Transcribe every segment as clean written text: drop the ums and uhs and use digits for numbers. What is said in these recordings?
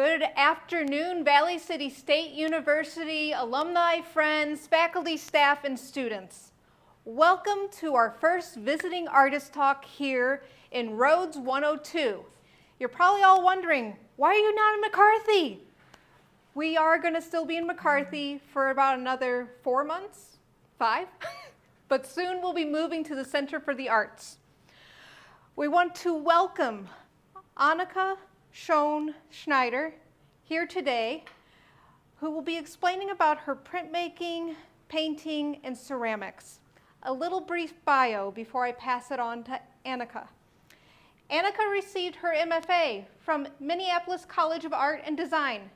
Good afternoon, Valley City State University alumni, friends, faculty, staff, and students. Welcome to our first Visiting Artist Talk here in Rhodes 102. You're probably all wondering, why are you not in McCarthy? We are going to still be in McCarthy for about another 4 months, 5, but soon we'll be moving to the Center for the Arts. We want to welcome Anika Hsiung Schneider here today, who will be explaining about her printmaking, painting, and ceramics. A little brief bio before I pass it on to Anika. Anika received her MFA from Minneapolis College of Art and Design.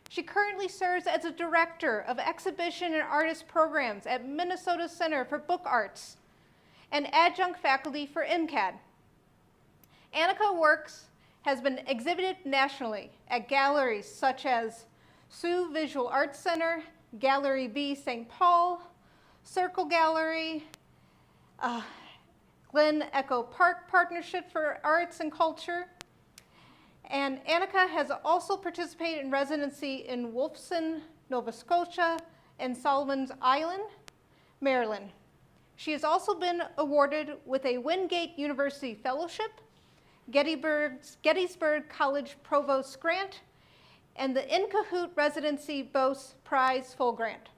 She currently serves as a director of exhibition and artist programs at Minnesota Center for Book Arts and adjunct faculty for MCAD. Anika has been exhibited nationally at galleries such as Sioux Visual Arts Center, Gallery B St. Paul, Circle Gallery, Glen Echo Park Partnership for Arts and Culture. And Anika has also participated in residency in Wolfson, Nova Scotia, and Solomon's Island, Maryland. She has also been awarded with a Wingate University Fellowship, Gettysburg College Provost Grant, and the In Cahoot Residency Bose Prize Full Grant.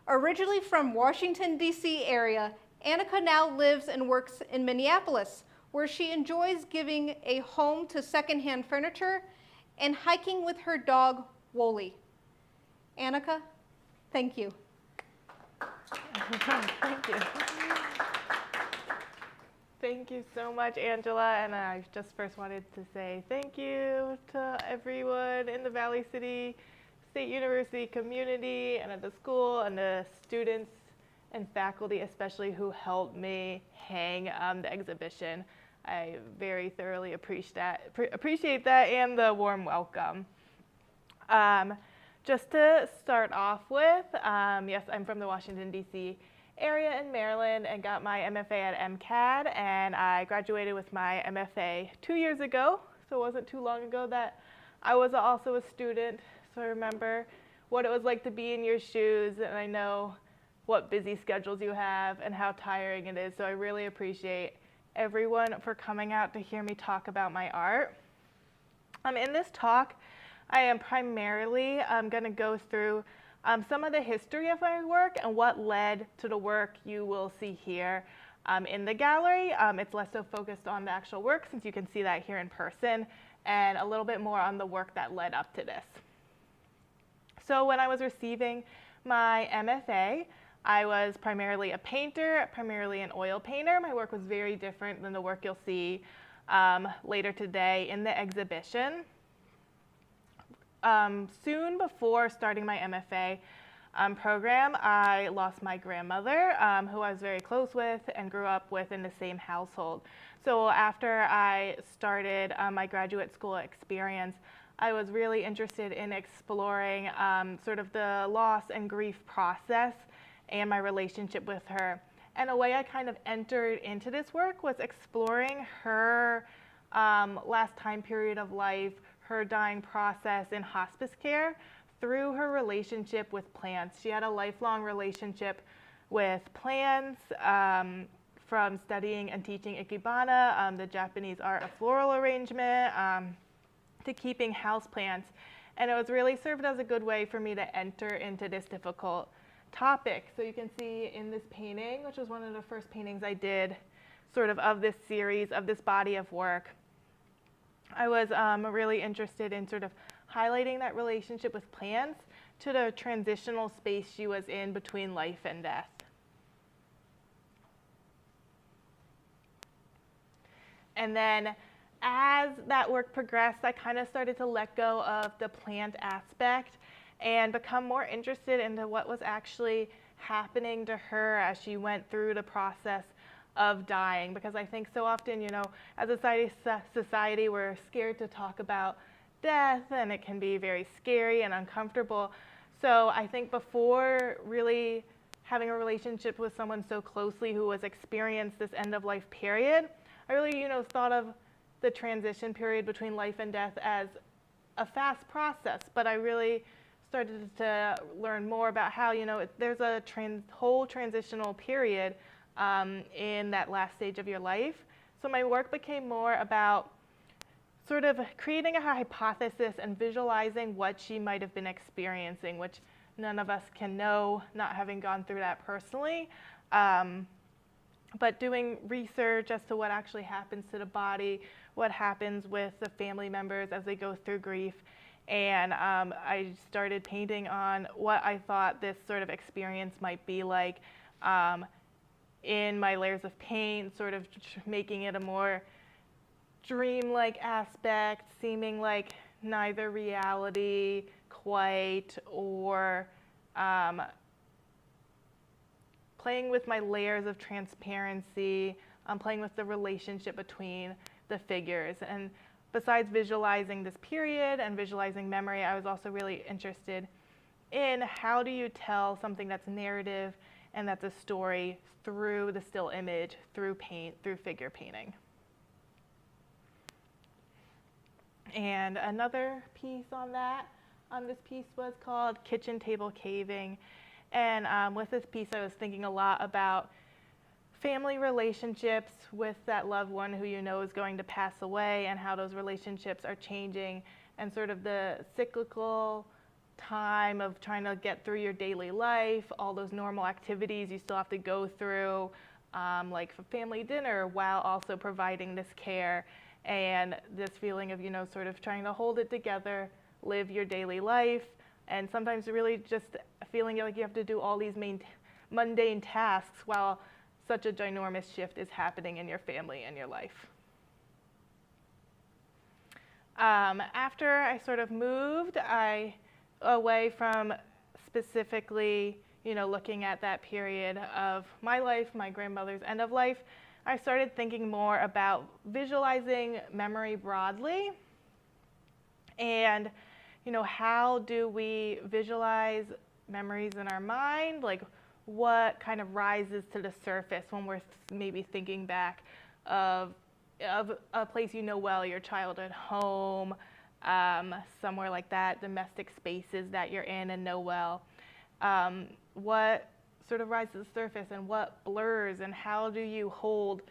Originally from Washington, D.C. area, Anika now lives and works in Minneapolis, where she enjoys giving a home to secondhand furniture and hiking with her dog, Wooly. Anika, thank you. Thank you. Thank you so much, Angela, and I just first wanted to say thank you to everyone in the Valley City State University community and at the school and the students and faculty especially who helped me hang the exhibition. I very thoroughly appreciate that and the warm welcome. Just to start off with, yes, I'm from the Washington, D.C. area in Maryland and got my MFA at MCAD, and I graduated with my MFA 2 years ago, so it wasn't too long ago that I was also a student, so I remember what it was like to be in your shoes, and I know what busy schedules you have and how tiring it is, so I really appreciate everyone for coming out to hear me talk about my art. In this talk, I am primarily going to go through some of the history of my work and what led to the work you will see here in the gallery. It's less so focused on the actual work since you can see that here in person, and a little bit more on the work that led up to this. So when I was receiving my MFA, I was primarily a painter, primarily an oil painter. My work was very different than the work you'll see later today in the exhibition. Soon before starting my MFA program, I lost my grandmother, who I was very close with and grew up with in the same household. So after I started my graduate school experience, I was really interested in exploring sort of the loss and grief process and my relationship with her. And a way I kind of entered into this work was exploring her last time period of life, her dying process in hospice care through her relationship with plants. She had a lifelong relationship with plants, from studying and teaching ikebana, the Japanese art of floral arrangement, to keeping houseplants. And it was really served as a good way for me to enter into this difficult topic. So you can see in this painting, which was one of the first paintings I did sort of this series, of this body of work, I was really interested in sort of highlighting that relationship with plants to the transitional space she was in between life and death. And then as that work progressed, I kind of started to let go of the plant aspect and become more interested into what was actually happening to her as she went through the process of dying, because I think so often, you know, as a society, we're scared to talk about death, and it can be very scary and uncomfortable. So I think before really having a relationship with someone so closely who has experienced this end-of-life period, I really, thought of the transition period between life and death as a fast process, but I really started to learn more about how, there's a whole transitional period in that last stage of your life. So my work became more about sort of creating a hypothesis and visualizing what she might have been experiencing, which none of us can know, not having gone through that personally. But doing research as to what actually happens to the body, what happens with the family members as they go through grief. And I started painting on what I thought this sort of experience might be like in my layers of paint, sort of making it a more dreamlike aspect, seeming like neither reality quite, or playing with my layers of transparency, playing with the relationship between the figures. And besides visualizing this period and visualizing memory, I was also really interested in how do you tell something that's narrative and that's a story through the still image, through paint, through figure painting. And another piece on this piece was called Kitchen Table Caving. And with this piece, I was thinking a lot about family relationships with that loved one who you know is going to pass away, and how those relationships are changing, and sort of the cyclical time of trying to get through your daily life, all those normal activities you still have to go through, like for family dinner, while also providing this care, and this feeling of, sort of trying to hold it together, live your daily life, and sometimes really just feeling like you have to do all these mundane tasks while such a ginormous shift is happening in your family and your life. After I sort of moved away from specifically, looking at that period of my life, my grandmother's end of life, I started thinking more about visualizing memory broadly, and how do we visualize memories in our mind? Like, what kind of rises to the surface when we're maybe thinking back of a place well, your childhood home, somewhere like that, domestic spaces that you're in and know well. What sort of rises to the surface, and what blurs, and how do you hold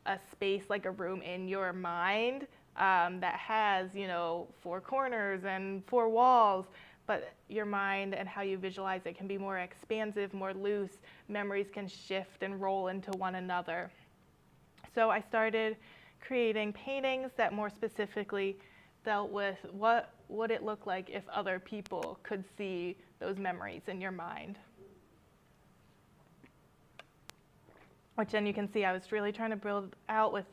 a space like a room in your mind that has, 4 corners and 4 walls, but your mind and how you visualize it can be more expansive, more loose. Memories can shift and roll into one another. So I started creating paintings that more specifically dealt with what would it look like if other people could see those memories in your mind. Which then you can see I was really trying to build out with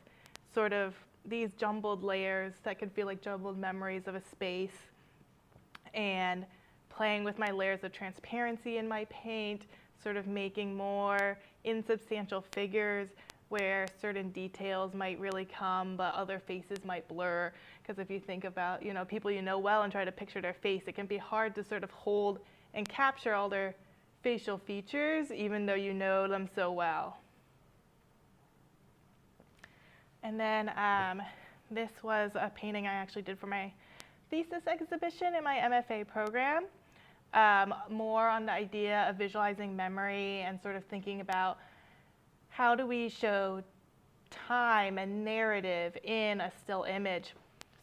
sort of these jumbled layers that could feel like jumbled memories of a space, and playing with my layers of transparency in my paint, sort of making more insubstantial figures where certain details might really come, but other faces might blur. Because if you think about, people well and try to picture their face, it can be hard to sort of hold and capture all their facial features, even though you know them so well. And then this was a painting I actually did for my thesis exhibition in my MFA program, more on the idea of visualizing memory and sort of thinking about how do we show time and narrative in a still image.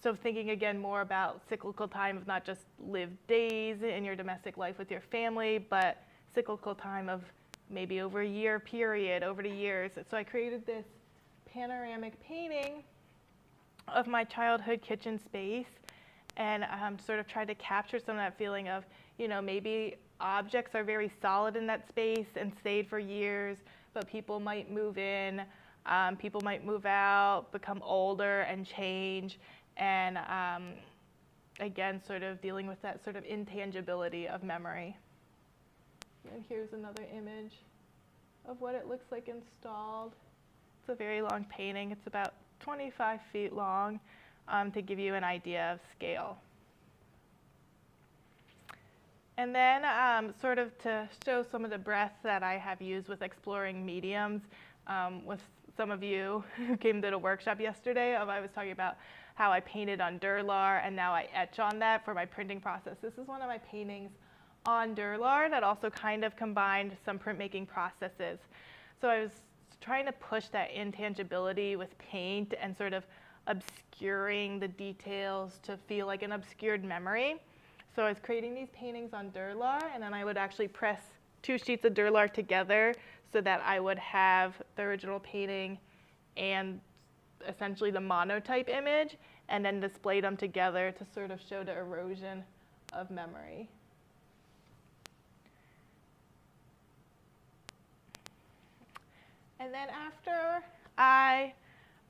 So thinking again more about cyclical time of not just lived days in your domestic life with your family, but cyclical time of maybe over a year period, over the years. So I created this panoramic painting of my childhood kitchen space, and sort of tried to capture some of that feeling of, maybe objects are very solid in that space and stayed for years, but people might move in, people might move out, become older and change, and again, sort of dealing with that sort of intangibility of memory. And here's another image of what it looks like installed. It's a very long painting. It's about 25 feet long, to give you an idea of scale. And then sort of to show some of the breadth that I have used with exploring mediums, with some of you who came to the workshop yesterday, I was talking about how I painted on Durlar and now I etch on that for my printing process. This is one of my paintings on Durlar that also kind of combined some printmaking processes. So I was trying to push that intangibility with paint and sort of obscuring the details to feel like an obscured memory. So I was creating these paintings on Durlar, and then I would actually press 2 sheets of Durlar together so that I would have the original painting and essentially the monotype image, and then display them together to sort of show the erosion of memory. And then after I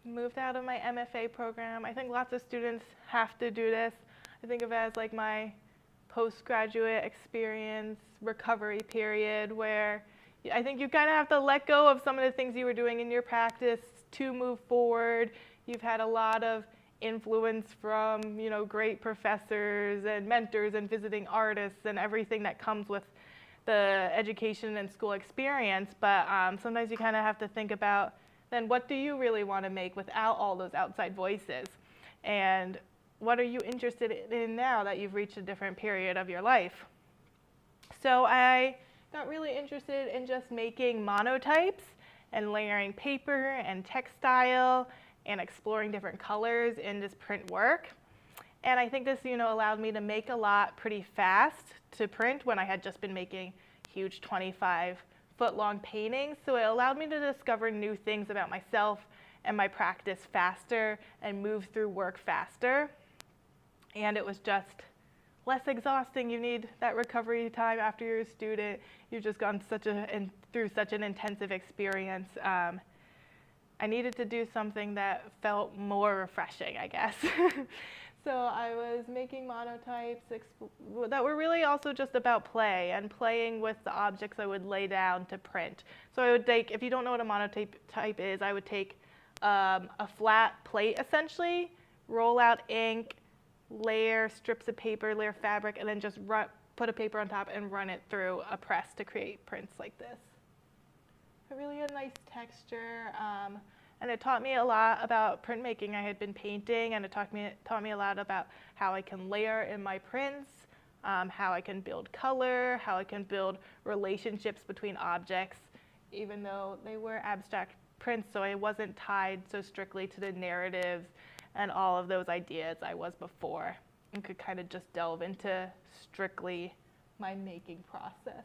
moved out of my MFA program, I think lots of students have to do this. I think of it as like my postgraduate experience recovery period, where I think you kind of have to let go of some of the things you were doing in your practice to move forward. You've had a lot of influence from, great professors and mentors and visiting artists and everything that comes with the education and school experience, but sometimes you kind of have to think about, then what do you really want to make without all those outside voices? And what are you interested in now that you've reached a different period of your life? So I got really interested in just making monotypes and layering paper and textile and exploring different colors in this print work. And I think this, allowed me to make a lot pretty fast to print when I had just been making huge 25-foot-long paintings. So it allowed me to discover new things about myself and my practice faster and move through work faster. And it was just less exhausting. You need that recovery time after you're a student. You've just gone through such an intensive experience. I needed to do something that felt more refreshing, I guess. So I was making monotypes that were really also just about play and playing with the objects I would lay down to print. So I would take, if you don't know what a monotype is, I would take a flat plate essentially, roll out ink, layer strips of paper, layer fabric, and then just put a paper on top and run it through a press to create prints like this. But really a nice texture. And it taught me a lot about printmaking. I had been painting, and it taught me a lot about how I can layer in my prints, how I can build color, how I can build relationships between objects, even though they were abstract prints, so I wasn't tied so strictly to the narratives and all of those ideas I was before, and could kind of just delve into strictly my making process.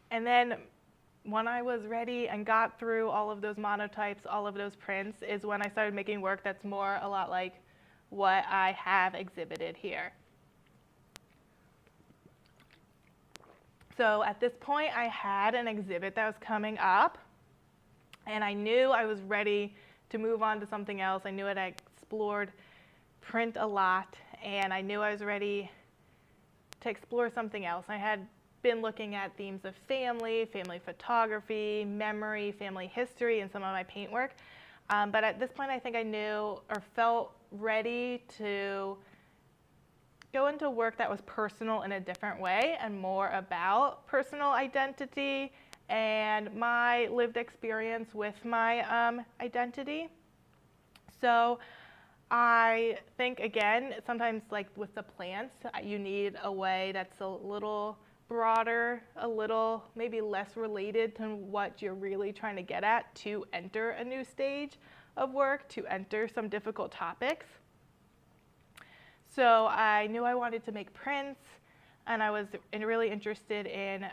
And then when I was ready and got through all of those monotypes, all of those prints, is when I started making work that's more a lot like what I have exhibited here. So at this point, I had an exhibit that was coming up, and I knew I was ready to move on to something else. I knew I had explored print a lot, and I knew I was ready to explore something else. I had been looking at themes of family photography, memory, family history in some of my paint work. But at this point, I think I knew or felt ready to go into work that was personal in a different way and more about personal identity and my lived experience with my identity. So I think, again, sometimes like with the plants, you need a way that's a little broader, a little maybe less related to what you're really trying to get at to enter a new stage of work, to enter some difficult topics. So I knew I wanted to make prints, and I was really interested in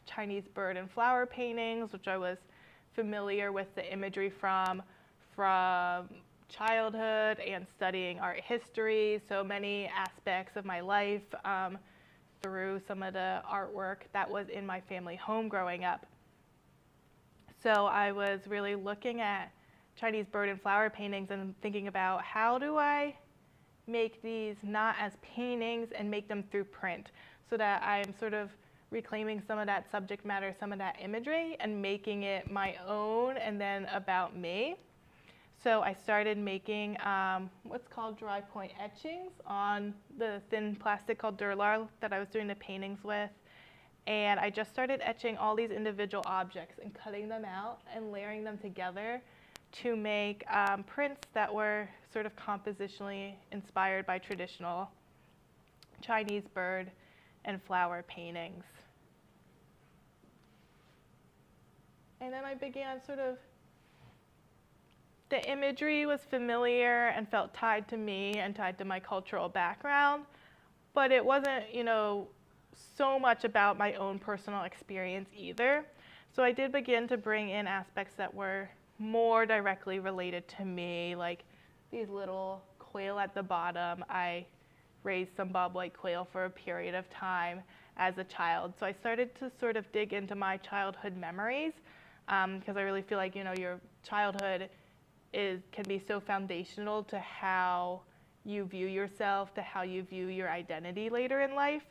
Chinese bird and flower paintings, which I was familiar with the imagery from childhood and studying art history, so many aspects of my life through some of the artwork that was in my family home growing up. So I was really looking at Chinese bird and flower paintings and thinking about, how do I make these not as paintings and make them through print, so that I'm sort of reclaiming some of that subject matter, some of that imagery, and making it my own and then about me. So I started making what's called dry point etchings on the thin plastic called Durlar that I was doing the paintings with. And I just started etching all these individual objects and cutting them out and layering them together to make prints that were sort of compositionally inspired by traditional Chinese bird and flower paintings. And then I began the imagery was familiar and felt tied to me and tied to my cultural background, but it wasn't, so much about my own personal experience either. So I did begin to bring in aspects that were more directly related to me, like these little quail at the bottom. I raised some bobwhite quail for a period of time as a child. So I started to sort of dig into my childhood memories, because I really feel like, your childhood can be so foundational to how you view yourself, to how you view your identity later in life.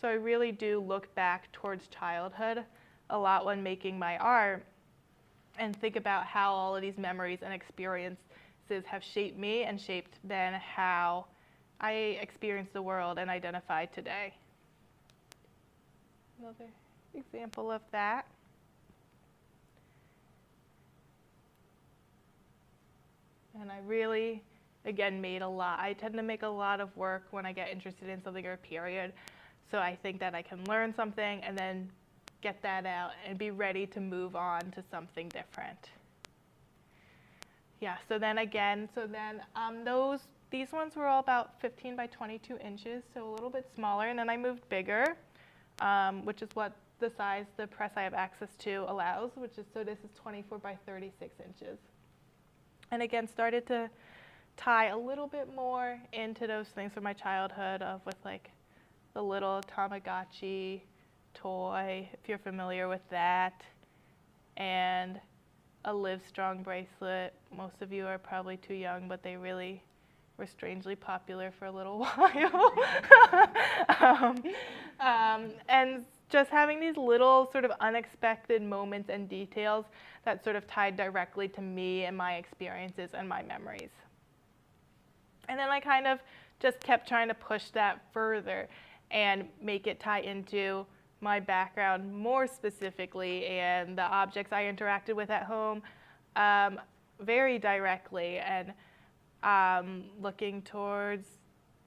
So I really do look back towards childhood a lot when making my art and think about how all of these memories and experiences have shaped me and shaped then how I experience the world and identify today. Another example of that. And I really, again, I tend to make a lot of work when I get interested in something or a period. So I think that I can learn something and then get that out and be ready to move on to something different. Yeah, these ones were all about 15 by 22 inches, so a little bit smaller. And then I moved bigger, which is what the size the press I have access to allows, so this is 24 by 36 inches. And again, started to tie a little bit more into those things from my childhood with like the little Tamagotchi toy, if you're familiar with that, and a Livestrong bracelet. Most of you are probably too young, but they really were strangely popular for a little while. And just having these little sort of unexpected moments and details that sort of tied directly to me and my experiences and my memories. And then I kind of just kept trying to push that further and make it tie into my background more specifically and the objects I interacted with at home very directly, and looking towards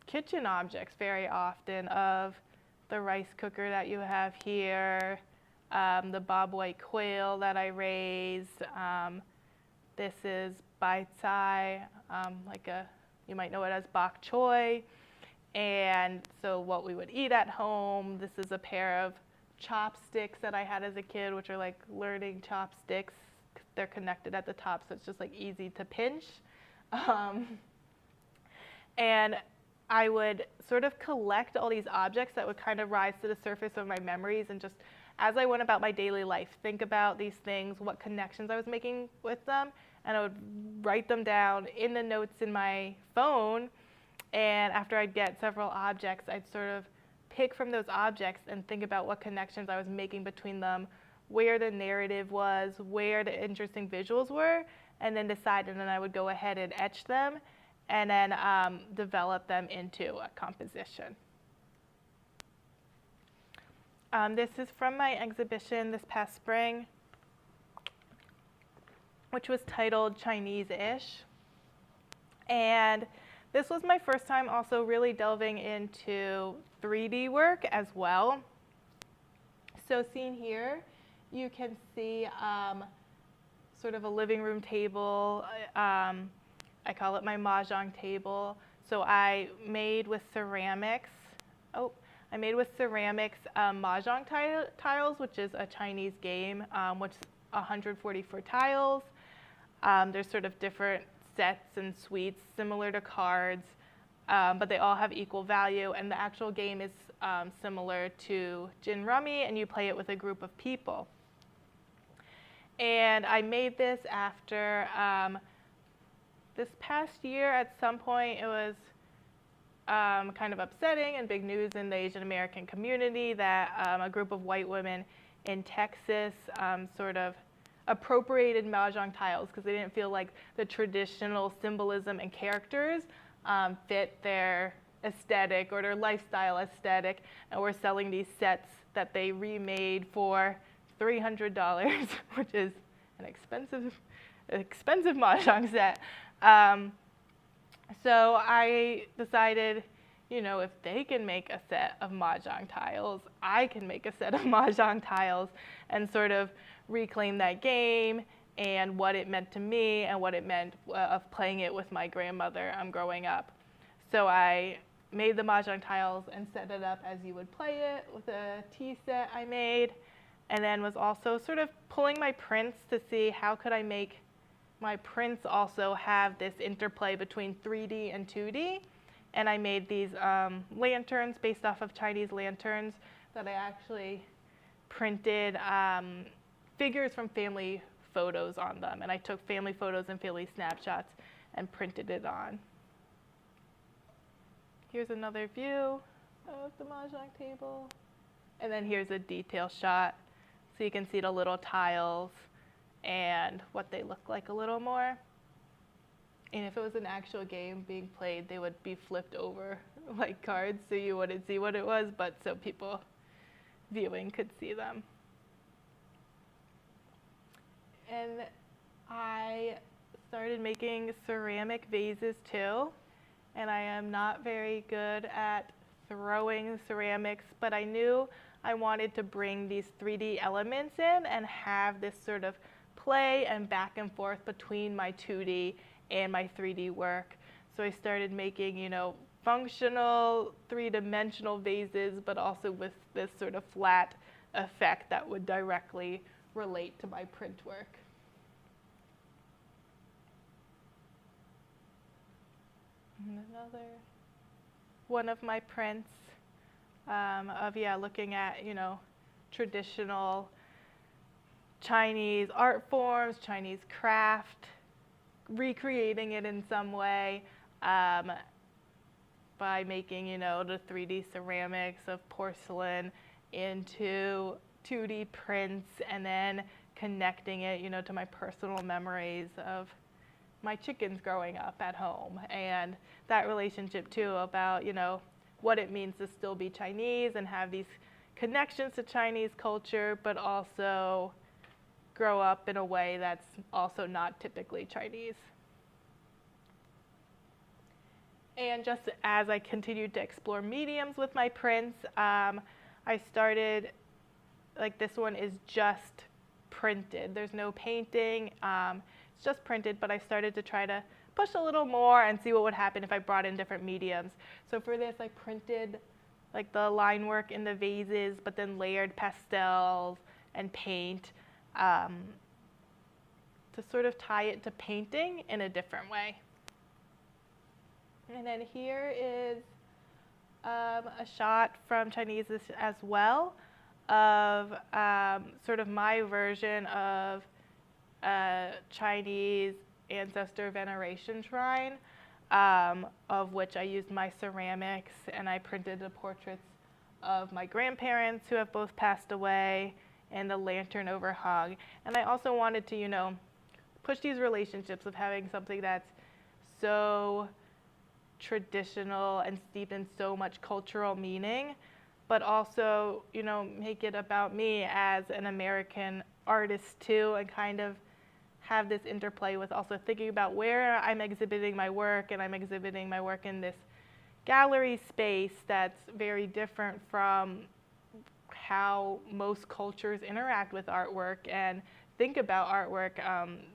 kitchen objects very often, of the rice cooker that you have here, the bobwhite quail that I raised. This is bai tsai, you might know it as bok choy. And so what we would eat at home. This is a pair of chopsticks that I had as a kid, which are like learning chopsticks. They're connected at the top, so it's just like easy to pinch. And I would sort of collect all these objects that would kind of rise to the surface of my memories, and just as I went about my daily life, think about these things, what connections I was making with them, and I would write them down in the notes in my phone. And after I'd get several objects, I'd sort of pick from those objects and think about what connections I was making between them, where the narrative was, where the interesting visuals were, and then decide, and then I would go ahead and etch them and then develop them into a composition. This is from my exhibition this past spring, which was titled Chinese-ish. And this was my first time also really delving into 3D work as well. So seen here, you can see sort of a living room table. I call it my Mahjong Table. So I made with ceramics. Mahjong tiles, which is a Chinese game, which is 144 tiles. There's sort of different sets and suites similar to cards, but they all have equal value, and the actual game is similar to gin rummy, and you play it with a group of people. And I made this after this past year. At some point it was kind of upsetting and big news in the Asian American community that a group of white women in Texas sort of appropriated Mahjong tiles because they didn't feel like the traditional symbolism and characters fit their aesthetic or their lifestyle aesthetic, and we're selling these sets that they remade for $300, which is an expensive Mahjong set. So I decided, you know, if they can make a set of Mahjong tiles, I can make a set of Mahjong tiles, and sort of reclaim that game and what it meant to me and what it meant of playing it with my grandmother growing up. So I made the Mahjong tiles and set it up as you would play it with a tea set I made, and then was also sort of pulling my prints to see how could I make my prints also have this interplay between 3D and 2D. And I made these lanterns based off of Chinese lanterns that I actually printed figures from family photos on them. And I took family photos and family snapshots and printed it on. Here's another view of the Mahjong table. And then here's a detail shot, so you can see the little tiles and what they look like a little more. And if it was an actual game being played, they would be flipped over like cards, so you wouldn't see what it was, but so people viewing could see them. And I started making ceramic vases too. And I am not very good at throwing ceramics, but I knew I wanted to bring these 3D elements in and have this sort of play and back and forth between my 2D and my 3D work. So I started making, you know, functional 3-dimensional vases, but also with this sort of flat effect that would directly relate to my print work. And another one of my prints of looking at, you know, traditional Chinese art forms, Chinese craft, recreating it in some way by making, you know, the 3D ceramics of porcelain into 2D prints, and then connecting it, you know, to my personal memories of my chickens growing up at home, and that relationship too about, you know, what it means to still be Chinese and have these connections to Chinese culture, but also grow up in a way that's also not typically Chinese. And just as I continued to explore mediums with my prints, I started, like this one is just printed. There's no painting. It's just printed, but I started to try to push a little more and see what would happen if I brought in different mediums. So for this, I printed like the line work in the vases, but then layered pastels and paint to sort of tie it to painting in a different way. And then here is a shot from Chinese as well of sort of my version of Chinese ancestor veneration shrine, of which I used my ceramics, and I printed the portraits of my grandparents who have both passed away, and the lantern overhung. And I also wanted to, you know, push these relationships of having something that's so traditional and steeped in so much cultural meaning, but also, you know, make it about me as an American artist too, and kind of have this interplay with also thinking about where I'm exhibiting my work, and I'm exhibiting my work in this gallery space that's very different from how most cultures interact with artwork and think about artwork.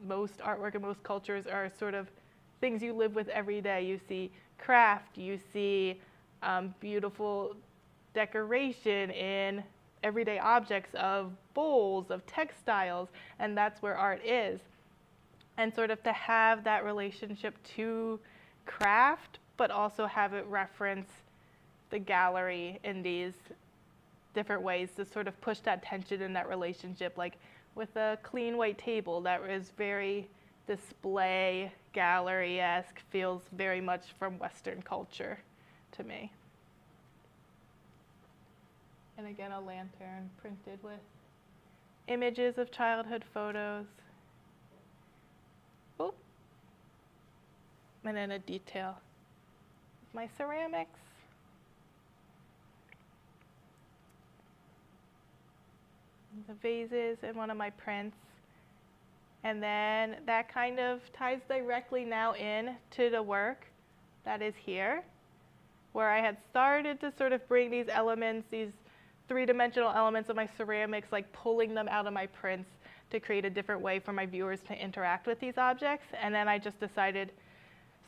Most artwork in most cultures are sort of things you live with every day. You see craft, you see beautiful decoration in everyday objects of bowls, of textiles, and that's where art is. And sort of to have that relationship to craft, but also have it reference the gallery in these different ways to sort of push that tension in that relationship, like with a clean white table that is very display gallery-esque, feels very much from Western culture to me. And again, a lantern printed with images of childhood photos. Oh. And then a detail of my ceramics. the vases in one of my prints. And then that kind of ties directly now in to the work that is here, where I had started to sort of bring these elements, these three-dimensional elements of my ceramics, like pulling them out of my prints to create a different way for my viewers to interact with these objects. And then I just decided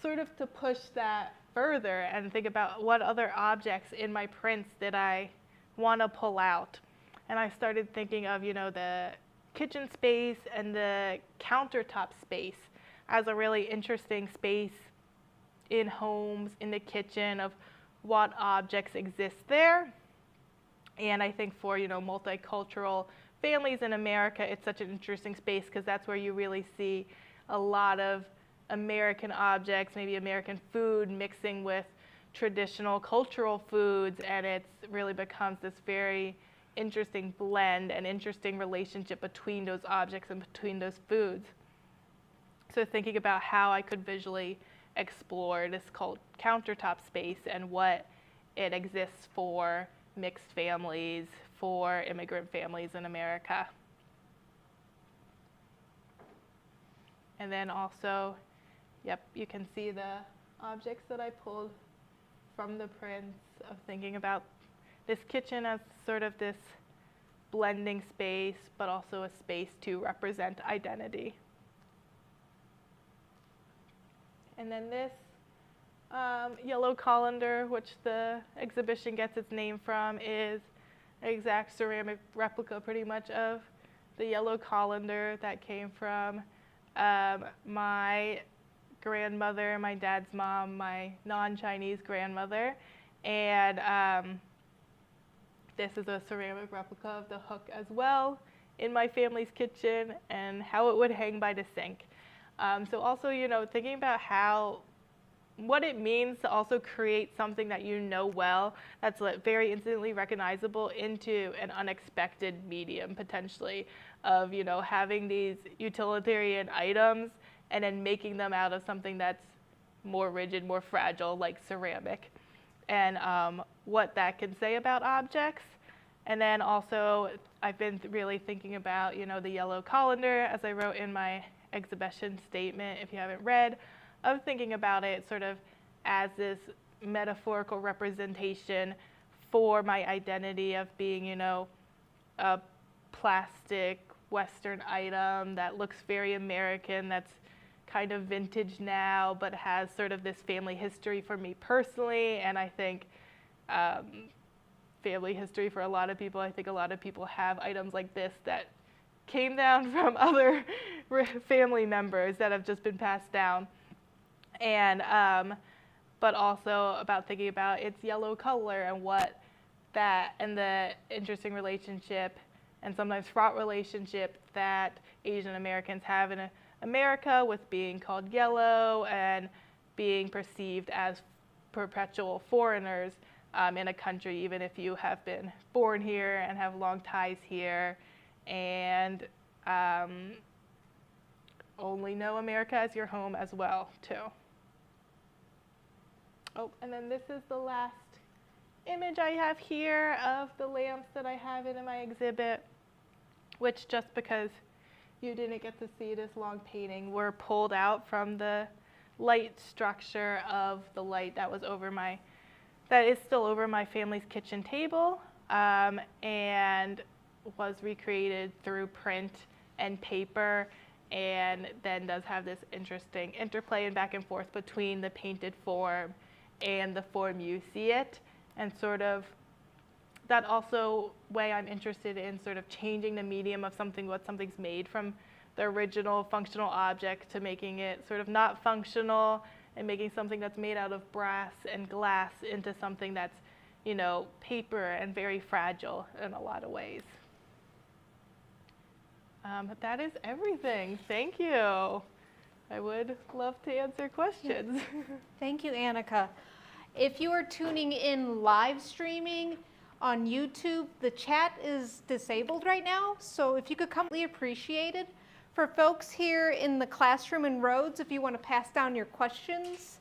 sort of to push that further and think about what other objects in my prints did I want to pull out. And I started thinking of, you know, the kitchen space and the countertop space as a really interesting space in homes, in the kitchen, of what objects exist there. And I think for, you know, multicultural families in America, it's such an interesting space because that's where you really see a lot of American objects, maybe American food mixing with traditional cultural foods, and it really becomes this very interesting blend and interesting relationship between those objects and between those foods. So thinking about how I could visually explore this countertop space and what it exists for mixed families, for immigrant families in America. And then also, yep, you can see the objects that I pulled from the prints of thinking about this kitchen as sort of this blending space, but also a space to represent identity. And then this yellow colander, which the exhibition gets its name from, is an exact ceramic replica pretty much of the yellow colander that came from my grandmother, my dad's mom, my non-Chinese grandmother. And this is a ceramic replica of the hook as well in my family's kitchen and how it would hang by the sink. So also, you know, thinking about what it means to also create something that you know well, that's very instantly recognizable into an unexpected medium potentially of, you know, having these utilitarian items and then making them out of something that's more rigid, more fragile, like ceramic, and what that can say about objects. And then also, I've been really thinking about, you know, the yellow colander, as I wrote in my exhibition statement, if you haven't read, of thinking about it sort of as this metaphorical representation for my identity of being, you know, a plastic Western item that looks very American, that's kind of vintage now, but has sort of this family history for me personally. And I think family history for a lot of people, I think a lot of people have items like this that came down from other family members that have just been passed down. And but also about thinking about its yellow color and what that, and the interesting relationship and sometimes fraught relationship that Asian Americans have in America with being called yellow and being perceived as perpetual foreigners in a country, even if you have been born here and have long ties here and only know America as your home as well, too. Oh, and then this is the last image I have here of the lamps that I have in my exhibit, which, just because you didn't get to see this long painting, were pulled out from the light structure of the light that was that is still over my family's kitchen table, and was recreated through print and paper, and then does have this interesting interplay and back and forth between the painted form and the form you see it, and sort of that also way I'm interested in sort of changing the medium of what something's made from the original functional object to making it sort of not functional and making something that's made out of brass and glass into something that's, you know, paper and very fragile in a lot of ways. But that is everything. Thank you. I would love to answer questions. Thank you, Anika. If you are tuning in live streaming on YouTube, the chat is disabled right now, so if you could come, really appreciate it. For folks here in the classroom in Rhodes, if you want to pass down your questions.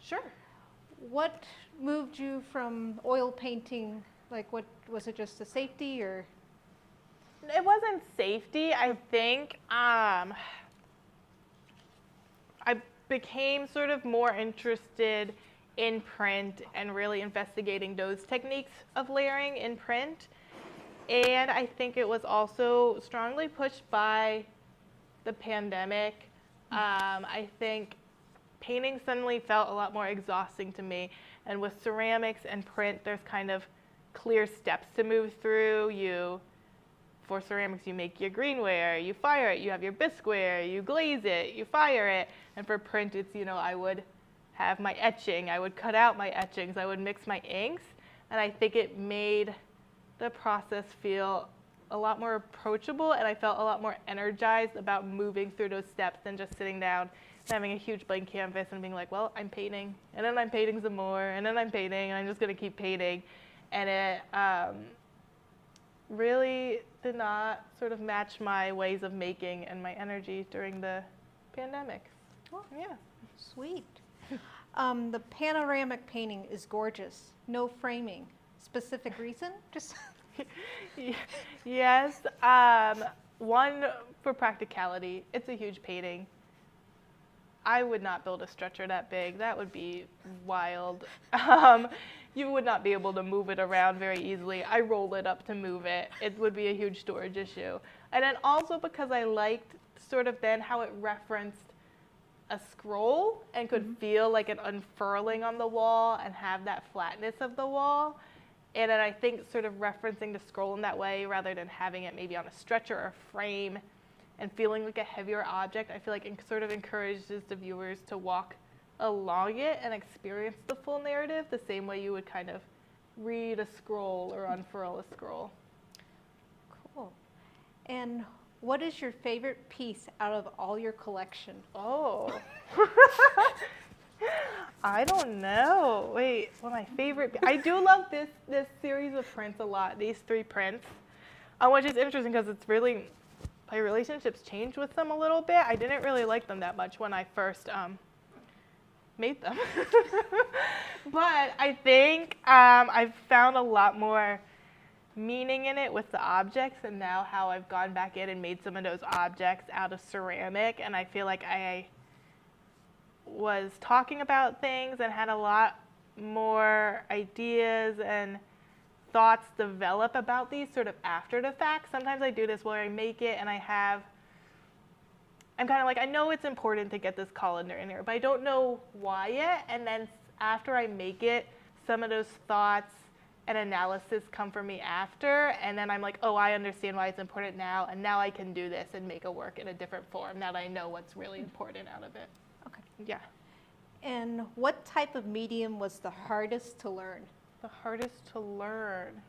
Sure. What moved you from oil painting Like, what was it, just a safety or? It wasn't safety. I think I became sort of more interested in print and really investigating those techniques of layering in print. And I think it was also strongly pushed by the pandemic. I think painting suddenly felt a lot more exhausting to me. And with ceramics and print, there's kind of clear steps to move through. For ceramics, you make your greenware, you fire it, you have your bisqueware, you glaze it, you fire it. And for print, it's, I would have my etching, I would cut out my etchings, I would mix my inks. And I think it made the process feel a lot more approachable, and I felt a lot more energized about moving through those steps than just sitting down and having a huge blank canvas and being like, well, I'm painting, and then I'm painting some more, and then I'm painting, and I'm just going to keep painting. And it really did not sort of match my ways of making and my energy during the pandemic. Oh, yeah. Sweet. The panoramic painting is gorgeous. No framing. Specific reason? Just Yes. One, for practicality. It's a huge painting. I would not build a stretcher that big. That would be wild. You would not be able to move it around very easily. I roll it up to move it. It would be a huge storage issue. And then also because I liked sort of then how it referenced a scroll and could feel like an unfurling on the wall and have that flatness of the wall. And then I think sort of referencing the scroll in that way rather than having it maybe on a stretcher or frame and feeling like a heavier object, I feel like it sort of encourages the viewers to walk along it and experience the full narrative the same way you would kind of read a scroll or unfurl a scroll. cool. And what is your favorite piece out of all your collection? Oh. I don't know. Wait, well, my favorite. I do love this series of prints a lot. These 3 prints, which is interesting because it's really my relationships changed with them a little bit. I didn't really like them that much when I first made them, but I think I've found a lot more meaning in it with the objects, and now how I've gone back in and made some of those objects out of ceramic, and I feel like I was talking about things and had a lot more ideas and thoughts develop about these sort of after the fact. Sometimes I do this where I make it and I'm kind of like, I know it's important to get this colander in here, but I don't know why yet. And then after I make it, some of those thoughts and analysis come from me after, and then I'm like, oh, I understand why it's important now, and now I can do this and make a work in a different form now that I know what's really important out of it. Okay. Yeah. And what type of medium was the hardest to learn? The hardest to learn.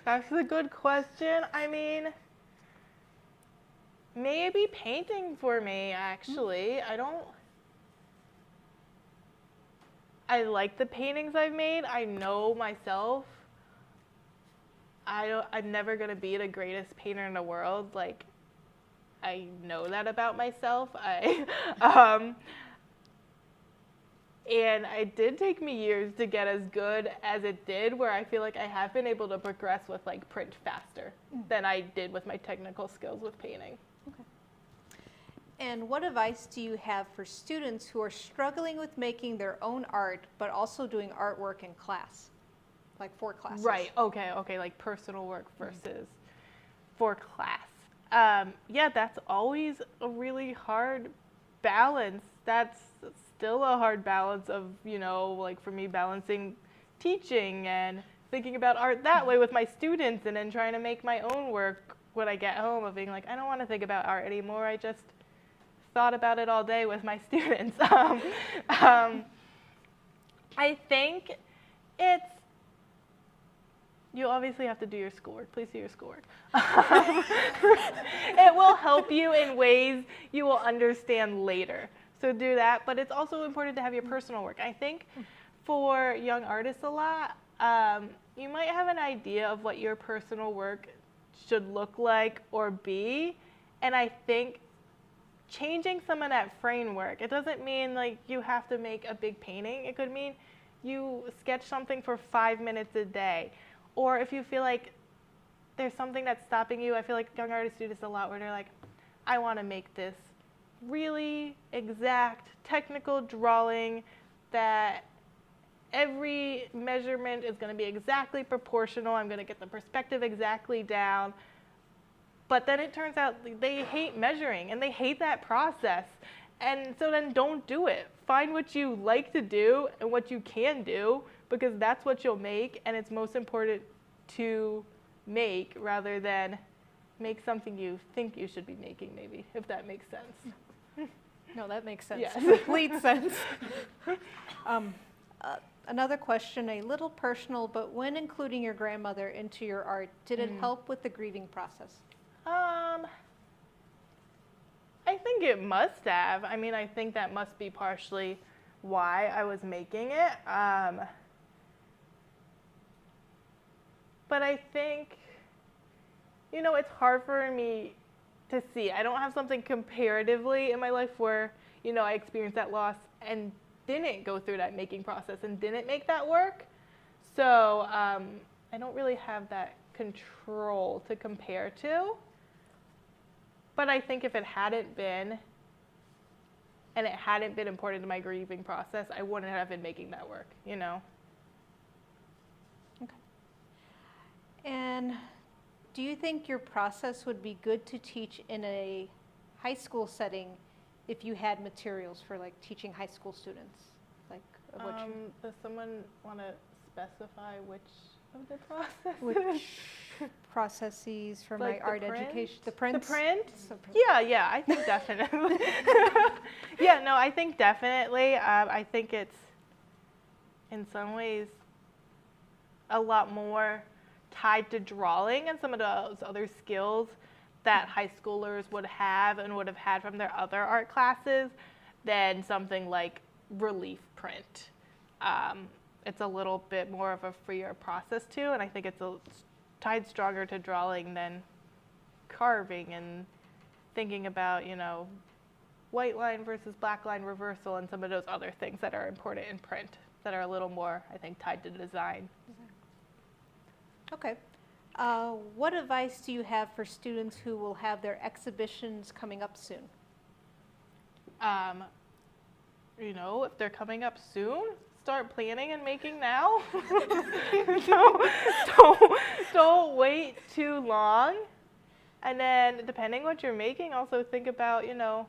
That's a good question. I mean, maybe painting for me, actually. I like the paintings I've made. I know myself. I'm never going to be the greatest painter in the world. Like, I know that about myself. And it did take me years to get as good as it did, where I feel like I have been able to progress with like print faster than I did with my technical skills with painting. Okay. And what advice do you have for students who are struggling with making their own art, but also doing artwork in class, like for classes? Right, okay, like personal work versus for class. Yeah, that's always a really hard balance. That's still a hard balance of, like for me, balancing teaching and thinking about art that way with my students, and then trying to make my own work when I get home of being like, I don't want to think about art anymore. I just thought about it all day with my students. I think you obviously have to do your schoolwork. Please do your schoolwork. It will help you in ways you will understand later. So do that, but it's also important to have your personal work. I think for young artists a lot, you might have an idea of what your personal work should look like or be, and I think changing some of that framework. It doesn't mean like you have to make a big painting. It could mean you sketch something for 5 minutes a day. Or if you feel like there's something that's stopping you, I feel like young artists do this a lot where they're like, I want to make this really exact technical drawing that every measurement is going to be exactly proportional. I'm going to get the perspective exactly down. But then it turns out they hate measuring and they hate that process. And so then don't do it. Find what you like to do and what you can do, because that's what you'll make, and it's most important to make rather than make something you think you should be making, maybe, if that makes sense. No, that makes sense. Yes. Complete sense. Another question, a little personal, but when including your grandmother into your art, did it help with the grieving process? I think it must have. I mean, I think that must be partially why I was making it. But I think, you know, it's hard for me to see. I don't have something comparatively in my life where, you know, I experienced that loss and didn't go through that making process and didn't make that work. So I don't really have that control to compare to. But I think if it hadn't been, and it hadn't been important to my grieving process, I wouldn't have been making that work, you know? Okay. And do you think your process would be good to teach in a high school setting if you had materials for like teaching high school students? Like what Does someone want to specify which of the processes? which processes for Like my art education? The print? The print? So, Yeah, I think definitely. Yeah, no, I think definitely. I think it's, in some ways, a lot more tied to drawing and some of those other skills that high schoolers would have and would have had from their other art classes than something like relief print. It's a little bit more of a freer process too, and I think it's tied stronger to drawing than carving and thinking about, you know, white line versus black line reversal and some of those other things that are important in print that are a little more, I think, tied to design. Okay. What advice do you have for students who will have their exhibitions coming up soon? You know, if they're coming up soon, start planning and making now. Don't wait too long. And then depending what you're making, also think about, you know,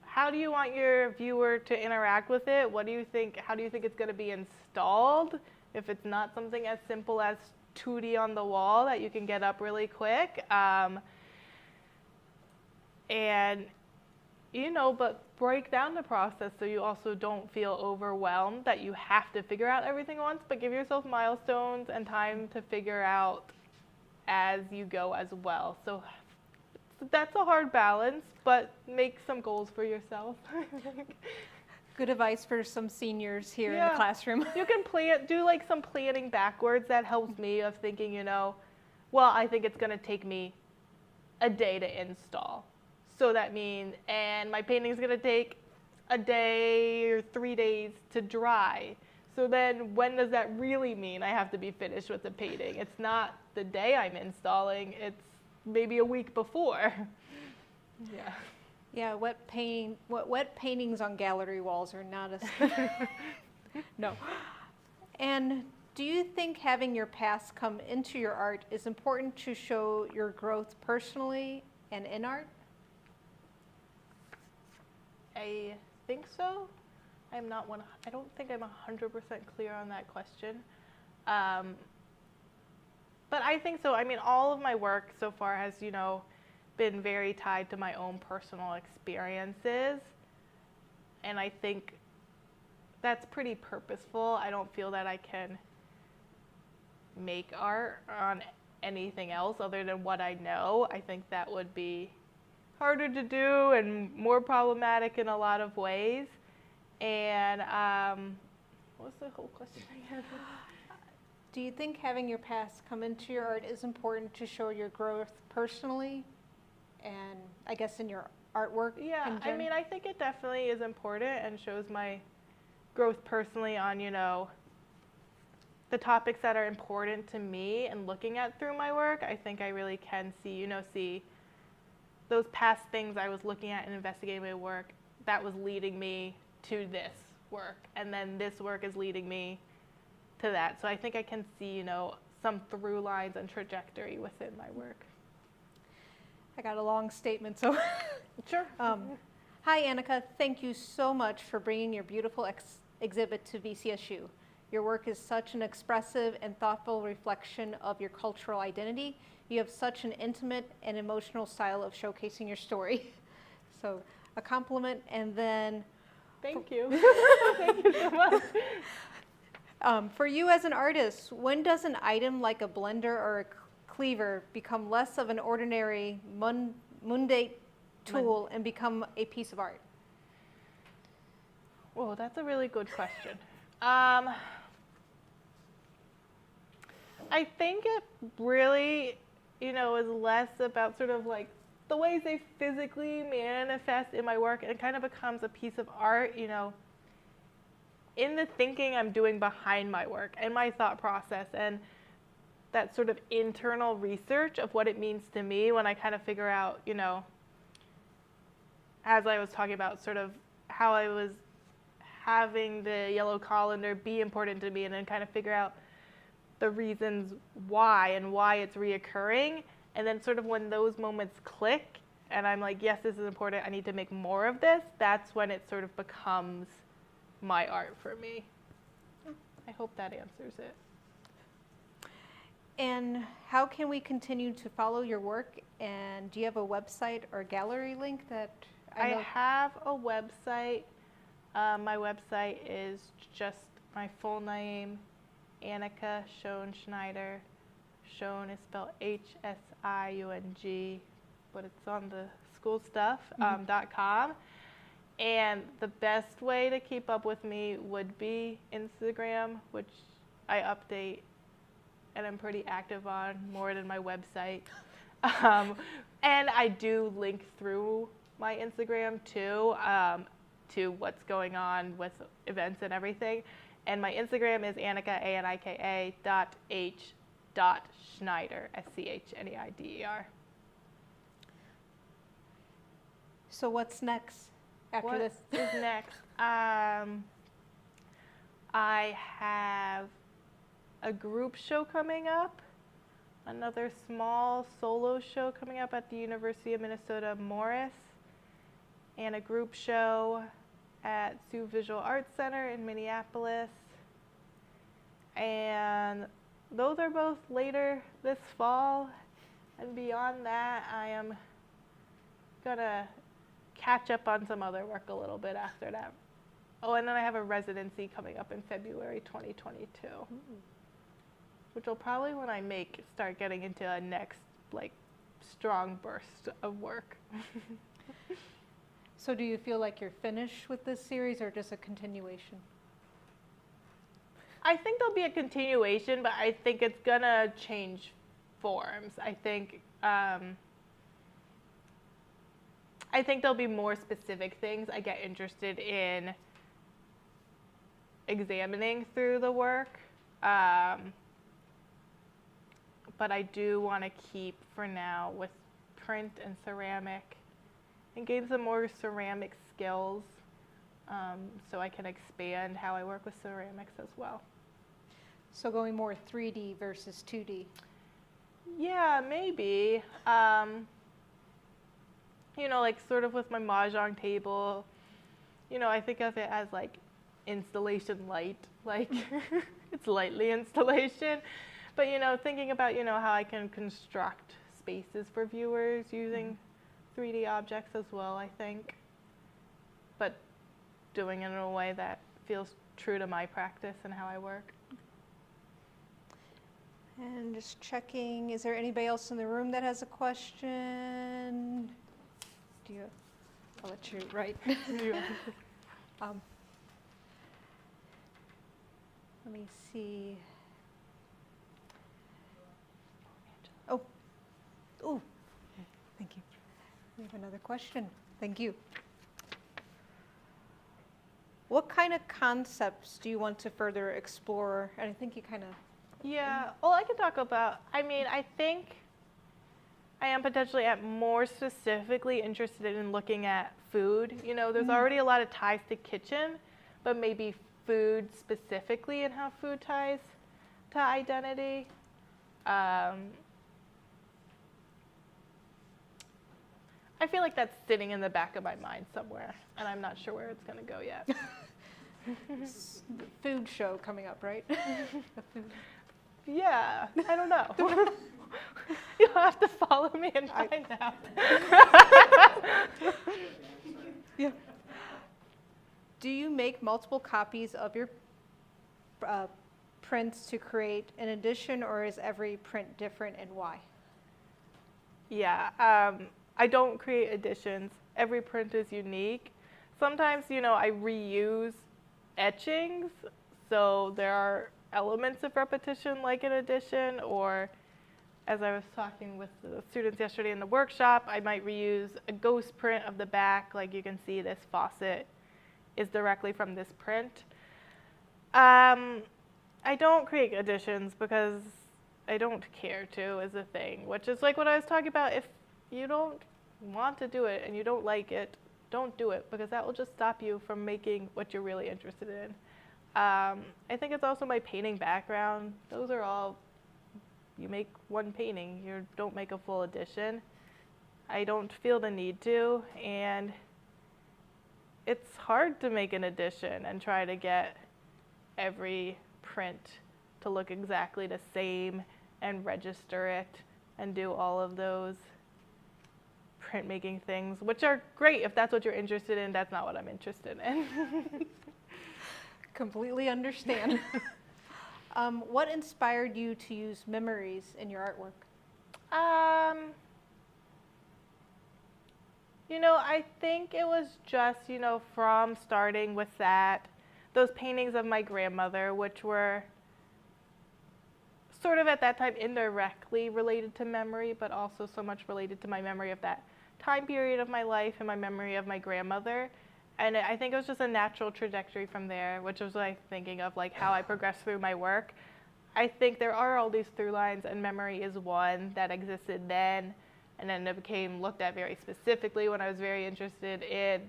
how do you want your viewer to interact with it? What do you think, how do you think it's going to be installed? If it's not something as simple as 2D on the wall that you can get up really quick. And, you know, but break down the process so you also don't feel overwhelmed that you have to figure out everything once, but give yourself milestones and time to figure out as you go as well. So that's a hard balance, but make some goals for yourself. Good advice for some seniors here in the classroom. You can do like some planning backwards. That helps me of thinking, you know, well, I think it's going to take me a day to install. So that means, and my painting is going to take a day or 3 days to dry. So then when does that really mean I have to be finished with the painting? It's not the day I'm installing, it's maybe a week before. Yeah. Yeah, wet paintings on gallery walls are not a no. And do you think having your past come into your art is important to show your growth personally and in art? I think so. I don't think I'm 100% clear on that question. But I think so. I mean, all of my work so far has, you know, been very tied to my own personal experiences. And I think that's pretty purposeful. I don't feel that I can make art on anything else other than what I know. I think that would be harder to do and more problematic in a lot of ways. And what was the whole question again? Do you think having your past come into your art is important to show your growth personally and I guess in your artwork? Yeah, I mean, I think it definitely is important and shows my growth personally on, the topics that are important to me and looking at through my work. I think I really can see those past things I was looking at and investigating my work that was leading me to this work. And then this work is leading me to that. So I think I can see, some through lines and trajectory within my work. I got a long statement, so. Sure. Hi, Anika. Thank you so much for bringing your beautiful exhibit to VCSU. Your work is such an expressive and thoughtful reflection of your cultural identity. You have such an intimate and emotional style of showcasing your story. So a compliment, and then. Thank you. Thank you so much. For you as an artist, when does an item like a blender or a cleaver become less of an ordinary mundane tool and become a piece of art? Whoa, that's a really good question. I think it really, is less about sort of like the ways they physically manifest in my work. It kind of becomes a piece of art, in the thinking I'm doing behind my work and my thought process and that sort of internal research of what it means to me when I kind of figure out, as I was talking about sort of how I was having the yellow colander be important to me and then kind of figure out the reasons why and why it's reoccurring. And then sort of when those moments click and I'm like, yes, this is important, I need to make more of this, that's when it sort of becomes my art for me. I hope that answers it. And how can we continue to follow your work? And do you have a website or gallery link that I have a website. My website is just my full name, Anika Hsiung Schneider. Hsiung is spelled Hsiung, but it's on the school stuff, .com. And the best way to keep up with me would be Instagram, which I update and I'm pretty active on more than my website. And I do link through my Instagram too, to what's going on with events and everything. And my Instagram is Anika, A-N-I-K-A, .h.schneider, S-C-H-N-E-I-D-E-R. So what's next after this? What is next? I have a group show coming up, another small solo show coming up at the University of Minnesota Morris, and a group show at Sioux Visual Arts Center in Minneapolis. And those are both later this fall. And beyond that, I am gonna catch up on some other work a little bit after that. Oh, and then I have a residency coming up in February 2022. Which will probably, when I start getting into a next, strong burst of work. So do you feel like you're finished with this series or just a continuation? I think there'll be a continuation, but I think it's gonna change forms. I think there'll be more specific things I get interested in examining through the work. But I do want to keep, for now, with print and ceramic and gain some more ceramic skills so I can expand how I work with ceramics as well. So going more 3D versus 2D? Yeah, maybe. Sort of with my Mahjong table, I think of it as installation light, it's lightly installation. But, thinking about, how I can construct spaces for viewers using 3D objects as well, I think. But doing it in a way that feels true to my practice and how I work. And just checking, is there anybody else in the room that has a question? I'll let you write. Let me see. Oh, thank you. another question. Thank you. What kind of concepts do you want to further explore? And I think you kind of... Yeah, well, I can talk about, I think I am potentially more specifically interested in looking at food. You know, there's already a lot of ties to kitchen, but maybe food specifically and how food ties to identity. I feel like that's sitting in the back of my mind somewhere, and I'm not sure where it's going to go yet. The food show coming up, right? The food. Yeah, I don't know. You'll have to follow me and find out. Yeah. Do you make multiple copies of your prints to create an edition, or is every print different, and why? Yeah, I don't create editions. Every print is unique. Sometimes, you know, I reuse etchings, so there are elements of repetition like an edition, or as I was talking with the students yesterday in the workshop, I might reuse a ghost print of the back. Like you can see, this faucet is directly from this print. I don't create editions because I don't care to, is the thing, which is like what I was talking about. If you don't want to do it and you don't like it, don't do it, because that will just stop you from making what you're really interested in. I think it's also my painting background. Those are all, you make one painting, you don't make a full edition. I don't feel the need to, and it's hard to make an edition and try to get every print to look exactly the same and register it and do all of those printmaking things, which are great if that's what you're interested in. That's not what I'm interested in. Completely understand. What inspired you to use memories in your artwork? You know, I think it was just, you know, from starting with that, those paintings of my grandmother, which were sort of at that time indirectly related to memory, but also so much related to my memory of that time period of my life and my memory of my grandmother. And I think it was just a natural trajectory from there, which was like thinking of like how I progressed through my work. I think there are all these through lines, and memory is one that existed then, and then it became looked at very specifically when I was very interested in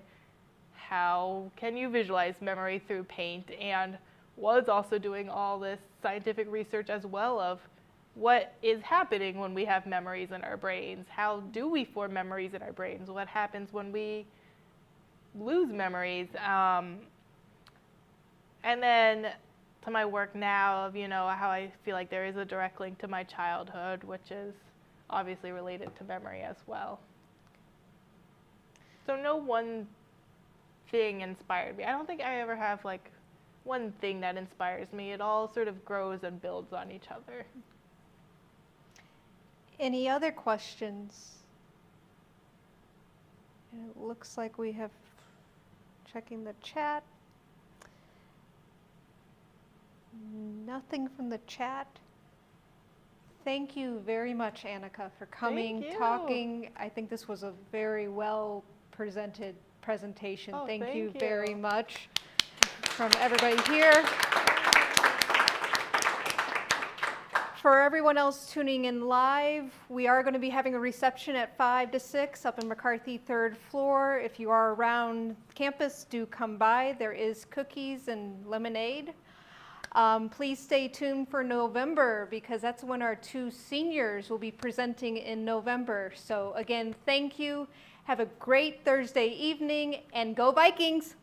how can you visualize memory through paint, and was also doing all this scientific research as well of what is happening when we have memories in our brains. How do we form memories in our brains? What happens when we lose memories? And then to my work now of, you know, how I feel like there is a direct link to my childhood, which is obviously related to memory as well. So no one thing inspired me. I don't think I ever have like one thing that inspires me. It all sort of grows and builds on each other. Any other questions? And it looks like we have, checking the chat. Nothing from the chat. Thank you very much, Anika, for coming, talking. I think this was a very well presented presentation. Oh, thank you you very much from everybody here. For everyone else tuning in live, we are going to be having a reception at 5 to 6 up in McCarthy 3rd floor. If you are around campus, do come by. There is cookies and lemonade. Please stay tuned for November, because that's when our 2 seniors will be presenting in November. So again, thank you. Have a great Thursday evening, and go Vikings!